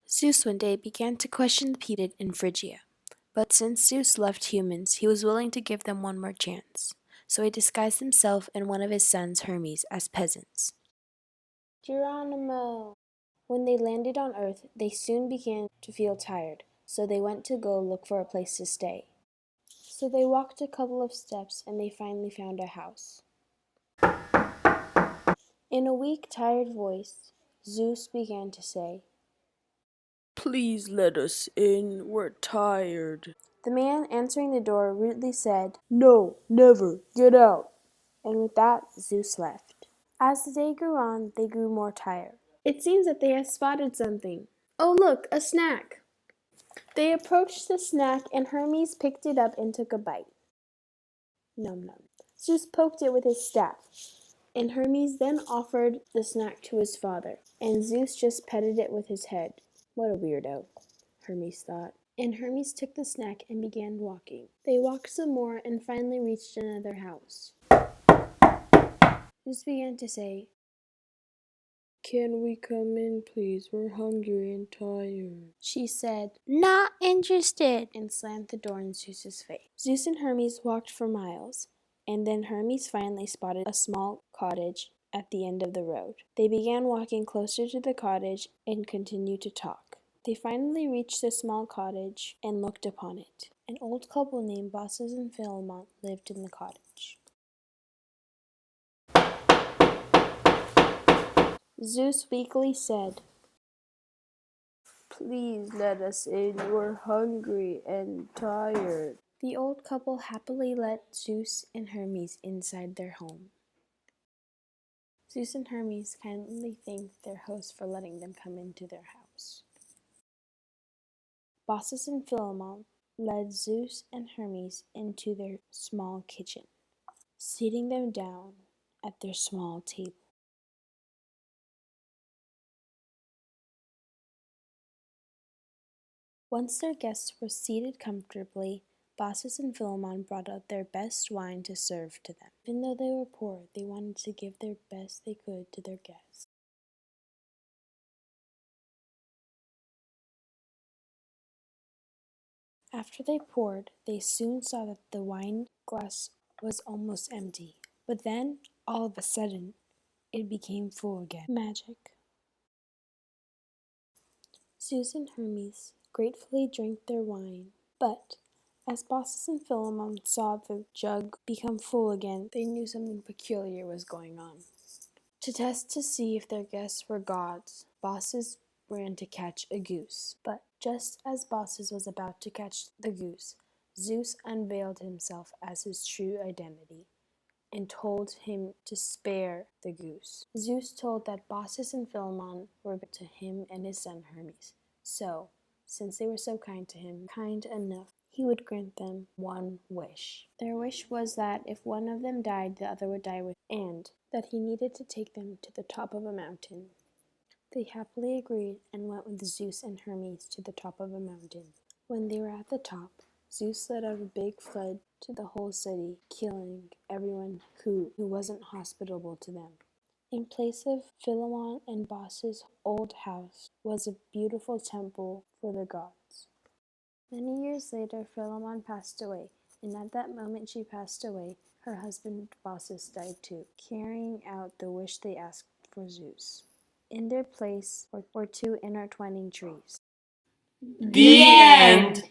Zeus one day began to question the people in Phrygia. But since Zeus loved humans, he was willing to give them one more chance. So he disguised himself and one of his sons, Hermes, as peasants. Geronimo! When they landed on Earth, they soon began to feel tired, so they went to go look for a place to stay. So they walked a couple of steps and they finally found a house. In a weak, tired voice, Zeus began to say, "Please let us in, we're tired." The man answering the door rudely said, "No, never, get out." And with that, Zeus left. As the day grew on, they grew more tired. It seems that they had spotted something. Oh look, a snack! They approached the snack and Hermes picked it up and took a bite. Num num. Zeus poked it with his staff, and Hermes then offered the snack to his father, and Zeus just petted it with his head. What a weirdo, Hermes thought. And Hermes took the snack and began walking. They walked some more and finally reached another house. Zeus began to say, "Can we come in, please? We're hungry and tired." She said, "Not interested," and slammed the door in Zeus's face. Zeus and Hermes walked for miles, and then Hermes finally spotted a small cottage at the end of the road. They began walking closer to the cottage and continued to talk. They finally reached the small cottage and looked upon it. An old couple named Baucis and Philemon lived in the cottage. Zeus weakly said, "Please let us in, we're hungry and tired." The old couple happily let Zeus and Hermes inside their home. Zeus and Hermes kindly thanked their host for letting them come into their house. Baucis and Philemon led Zeus and Hermes into their small kitchen, seating them down at their small table. Once their guests were seated comfortably, Baucis and Philemon brought out their best wine to serve to them. Even though they were poor, they wanted to give their best they could to their guests. After they poured, they soon saw that the wine glass was almost empty. But then, all of a sudden, it became full again. Magic. Zeus and Hermes gratefully drank their wine, but as Baucis and Philemon saw the jug become full again, they knew something peculiar was going on. To test to see if their guests were gods, Baucis ran to catch a goose. But just as Baucis was about to catch the goose, Zeus unveiled himself as his true identity and told him to spare the goose. Zeus told that Baucis and Philemon were to him and his son Hermes. So, since they were so kind to him, kind enough, he would grant them one wish. Their wish was that if one of them died, the other would die with, and that he needed to take them to the top of a mountain. They happily agreed and went with Zeus and Hermes to the top of a mountain. When they were at the top, Zeus let out a big flood to the whole city, killing everyone who wasn't hospitable to them. In place of Philemon and Baucis' old house was a beautiful temple for the gods. Many years later, Philemon passed away, and at that moment she passed away, her husband Baucis died too, carrying out the wish they asked for Zeus. In their place were two intertwining trees. The end.